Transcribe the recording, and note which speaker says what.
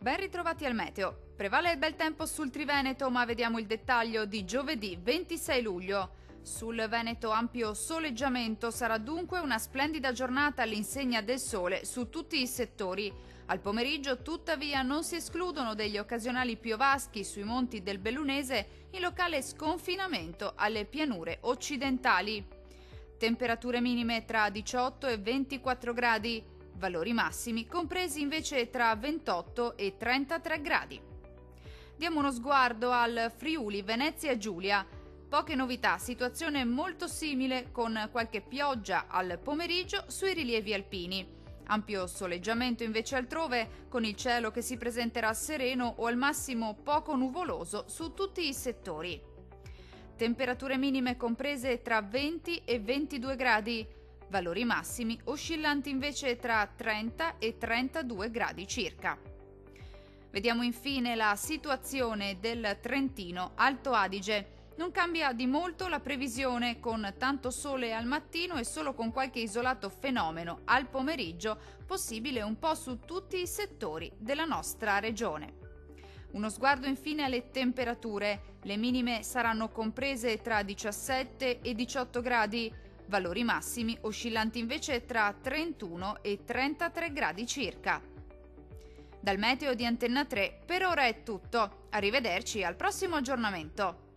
Speaker 1: Ben ritrovati al meteo. Prevale il bel tempo sul Triveneto, ma vediamo il dettaglio di giovedì 26 luglio. Sul Veneto ampio soleggiamento, sarà dunque una splendida giornata all'insegna del sole su tutti i settori. Al pomeriggio tuttavia non si escludono degli occasionali piovaschi sui monti del Bellunese in locale sconfinamento alle pianure occidentali. Temperature minime tra 18 e 24 gradi, valori massimi compresi invece tra 28 e 33 gradi. Diamo uno sguardo al Friuli Venezia Giulia. Poche novità, situazione molto simile con qualche pioggia al pomeriggio sui rilievi alpini. Ampio soleggiamento invece altrove, con il cielo che si presenterà sereno o al massimo poco nuvoloso su tutti i settori. Temperature minime comprese tra 20 e 22 gradi, valori massimi oscillanti invece tra 30 e 32 gradi circa. Vediamo infine la situazione del Trentino Alto Adige. Non cambia di molto la previsione, con tanto sole al mattino e solo con qualche isolato fenomeno al pomeriggio, possibile un po' su tutti i settori della nostra regione. Uno sguardo infine alle temperature. Le minime saranno comprese tra 17 e 18 gradi, valori massimi oscillanti invece tra 31 e 33 gradi circa. Dal meteo di Antenna 3 per ora è tutto. Arrivederci al prossimo aggiornamento.